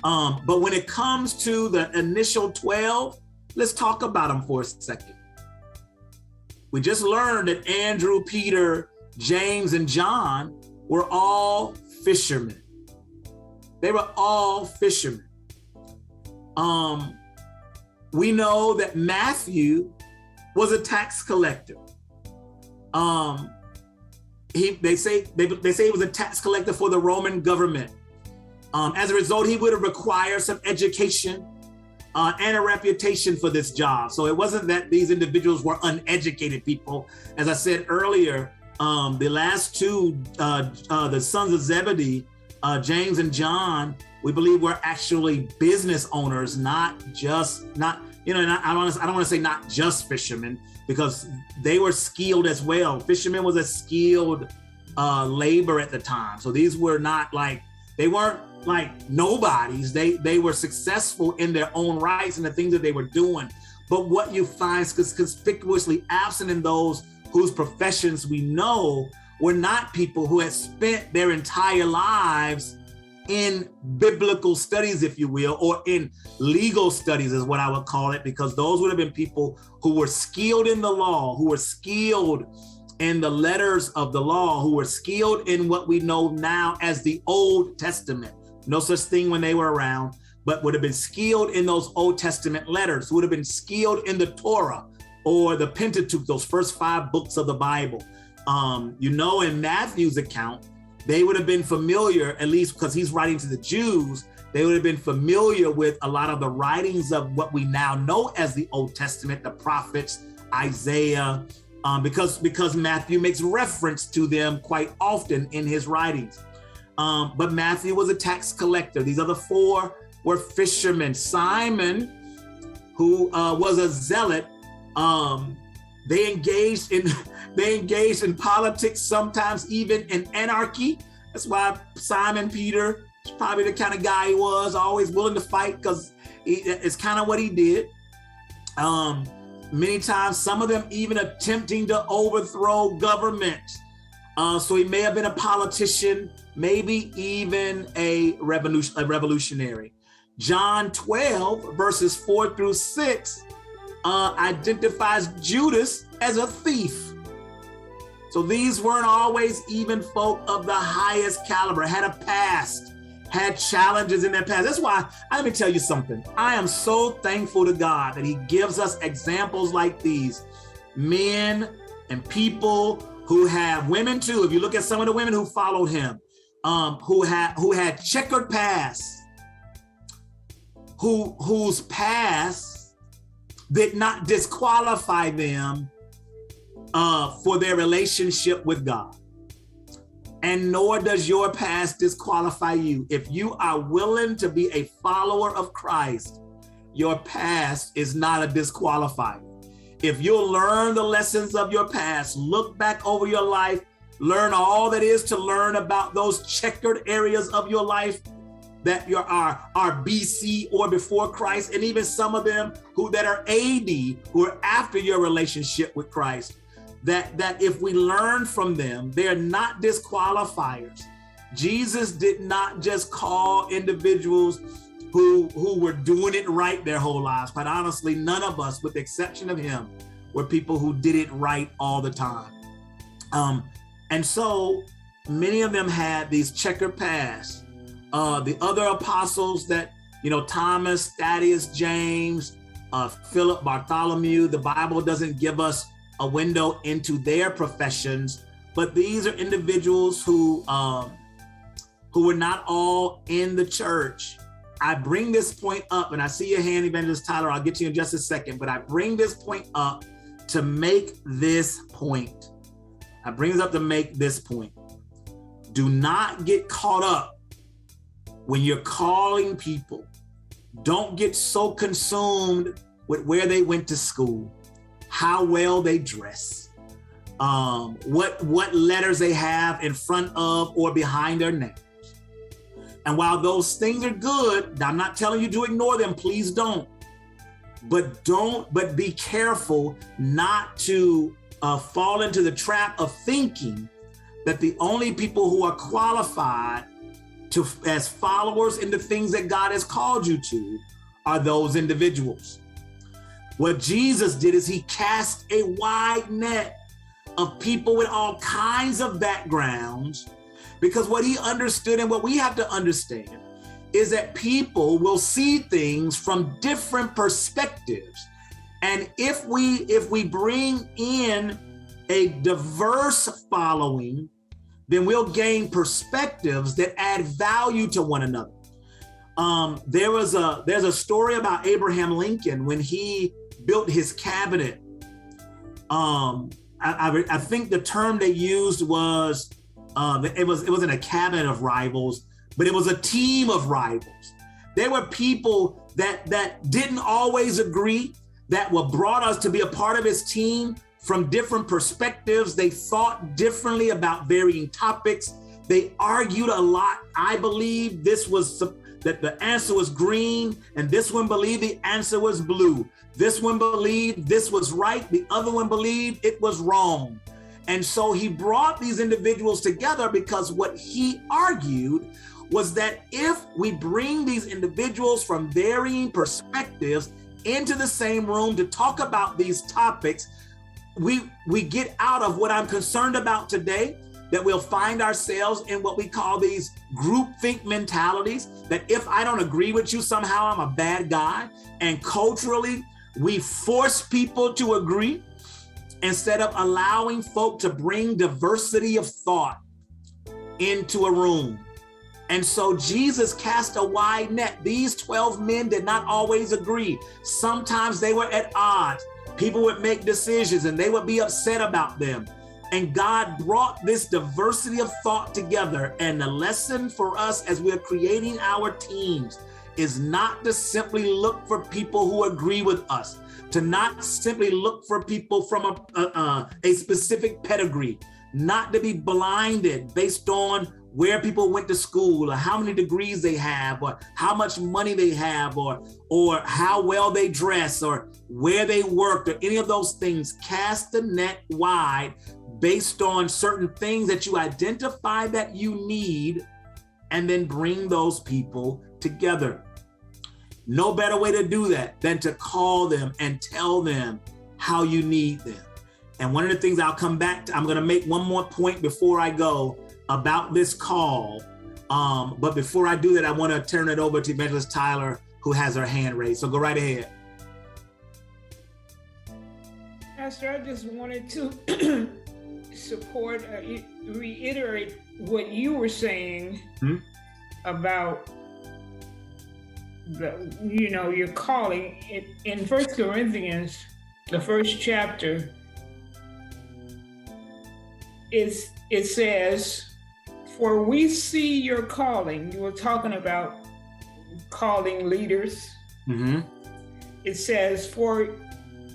But when it comes to the initial 12, let's talk about them for a second. We just learned that Andrew, Peter, James, and John were all fishermen. They were all fishermen. We know that Matthew was a tax collector. They say he was a tax collector for the Roman government. As a result, he would have required some education and a reputation for this job. So it wasn't that these individuals were uneducated people. As I said earlier, the last two, the sons of Zebedee, James and John, we believe were actually business owners, I don't want to say not just fishermen, because they were skilled as well. Fishermen was a skilled labor at the time. So these were not they weren't like nobodies. They were successful in their own rights and the things that they were doing. But what you find is conspicuously absent in those whose professions we know were not people who had spent their entire lives in biblical studies, if you will, or in legal studies is what I would call it, because those would have been people who were skilled in the law, who were skilled in the letters of the law, who were skilled in what we know now as the Old Testament. No such thing when they were around, but would have been skilled in those Old Testament letters, would have been skilled in the Torah or the Pentateuch, those first 5 books of the Bible. In Matthew's account, they would have been familiar, at least because he's writing to the Jews, they would have been familiar with a lot of the writings of what we now know as the Old Testament, the prophets, Isaiah, because Matthew makes reference to them quite often in his writings. But Matthew was a tax collector. These other 4 were fishermen. Simon, who was a zealot, they engaged in politics, sometimes even in anarchy. That's why Simon Peter is probably the kind of guy he was, always willing to fight, because it's kind of what he did. Many times, some of them even attempting to overthrow governments. So he may have been a politician, maybe even a revolutionary. John 12, verses 4 through 6, identifies Judas as a thief. So these weren't always even folk of the highest caliber, had a past, had challenges in their past. That's why, let me tell you something. I am so thankful to God that he gives us examples like these, men and people who have, women too. If you look at some of the women who followed him, who had checkered past, whose past did not disqualify them for their relationship with God. And nor does your past disqualify you. If you are willing to be a follower of Christ, your past is not a disqualifier. If you'll learn the lessons of your past, look back over your life, learn all that is to learn about those checkered areas of your life that are BC or before Christ, and even some of them that are AD, who are after your relationship with Christ, that if we learn from them, they're not disqualifiers. Jesus did not just call individuals who were doing it right their whole lives. Quite honestly, none of us, with the exception of him, were people who did it right all the time. And so many of them had these checkered pasts. The other apostles that, Thomas, Thaddeus, James, Philip, Bartholomew, the Bible doesn't give us a window into their professions, but these are individuals who were not all in the church. I bring this point up, and I see your hand, Evangelist Tyler, I'll get to you in just a second, but I bring this point up to make this point. Do not get caught up when you're calling people. Don't get so consumed with where they went to school, how well they dress, what letters they have in front of or behind their names. And while those things are good, I'm not telling you to ignore them, please don't. But be careful not to fall into the trap of thinking that the only people who are qualified as followers in the things that God has called you to are those individuals. What Jesus did is he cast a wide net of people with all kinds of backgrounds, because what he understood and what we have to understand is that people will see things from different perspectives. And if we bring in a diverse following, then we'll gain perspectives that add value to one another. There's a story about Abraham Lincoln when he built his cabinet. I think the term they used was it wasn't a cabinet of rivals, but it was a team of rivals. There were people that didn't always agree, that were brought us to be a part of his team from different perspectives. They thought differently about varying topics. They argued a lot. I believe that the answer was green, and this one believed the answer was blue. This one believed this was right. The other one believed it was wrong. And so he brought these individuals together because what he argued was that if we bring these individuals from varying perspectives into the same room to talk about these topics, we get out of what I'm concerned about today, that we'll find ourselves in what we call these groupthink mentalities, that if I don't agree with you, somehow I'm a bad guy. And culturally, we force people to agree instead of allowing folk to bring diversity of thought into a room. And so Jesus cast a wide net. These 12 men did not always agree. Sometimes they were at odds. People would make decisions and they would be upset about them. And God brought this diversity of thought together. And the lesson for us as we're creating our teams is not to simply look for people who agree with us, to not simply look for people from a specific pedigree, not to be blinded based on where people went to school or how many degrees they have or how much money they have or how well they dress or where they worked or any of those things. Cast the net wide based on certain things that you identify that you need, and then bring those people together. No better way to do that than to call them and tell them how you need them. And one of the things I'll come back to, I'm going to make one more point before I go about this call. But before I do that, I want to turn it over to Evangelist Tyler, who has her hand raised. So go right ahead. Pastor, I just wanted to support, reiterate what you were saying about your calling. In 1 Corinthians, the first chapter, it says, "For we see your calling." You were talking about calling leaders. Mm-hmm. It says, "For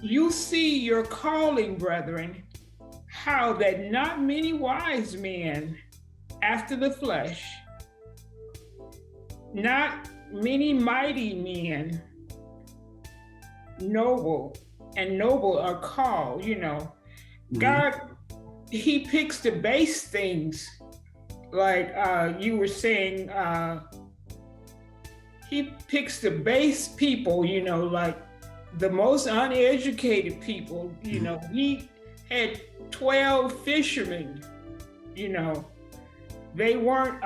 you see your calling, brethren, how that not many wise men after the flesh, not many mighty men, noble are called." Mm-hmm. God, he picks the base things, like you were saying, he picks the base people, like the most uneducated people. He had 12 fishermen, they weren't,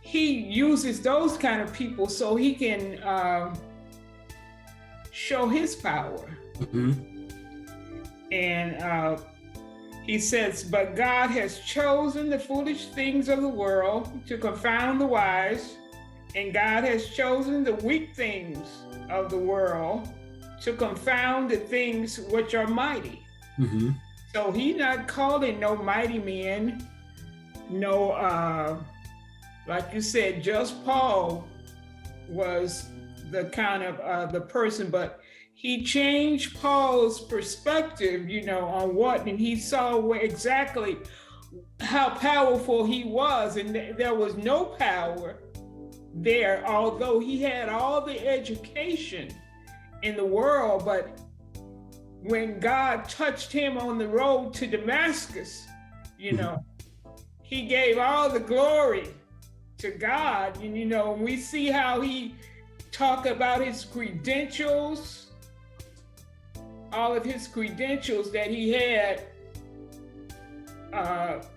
he uses those kind of people so he can show his power. Mm-hmm. And he says, "But God has chosen the foolish things of the world to confound the wise, and God has chosen the weak things of the world to confound the things which are mighty." Mm-hmm. So he's not calling no mighty men, no, like you said, just Paul was the kind of the person, but he changed Paul's perspective, on what, and he saw exactly how powerful he was, and there was no power there, although he had all the education in the world. But when God touched him on the road to Damascus, he gave all the glory to God. And, you know, we see how he talked about his credentials, all of his credentials that he had.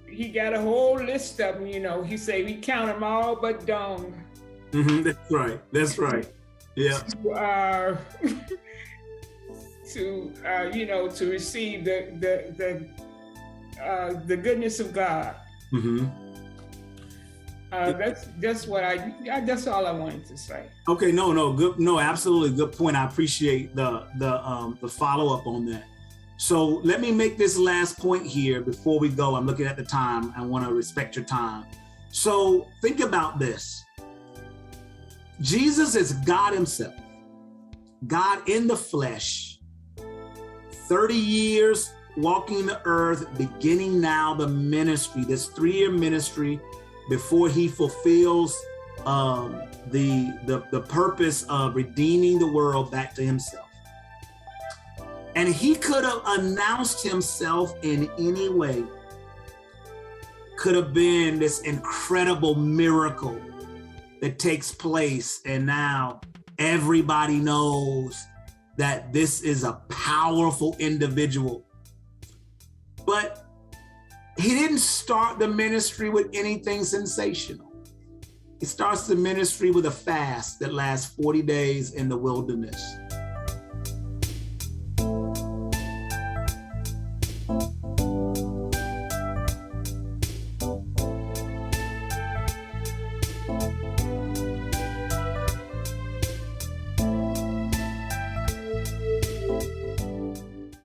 He got a whole list of them, you know. He said we count them all but dung. That's right. That's right. Yeah. You know, to receive the goodness of God. That's all I wanted to say. Okay, no, good, no, absolutely good point. I appreciate the follow up on that. So let me make this last point here before we go. I'm looking at the time. I want to respect your time. So think about this. Jesus is God himself, God in the flesh, 30 years walking the earth, beginning now the ministry, this 3-year ministry before he fulfills the purpose of redeeming the world back to himself. And he could have announced himself in any way. Could have been this incredible miracle that takes place, and now everybody knows that this is a powerful individual. But he didn't start the ministry with anything sensational. He starts the ministry with a fast that lasts 40 days in the wilderness.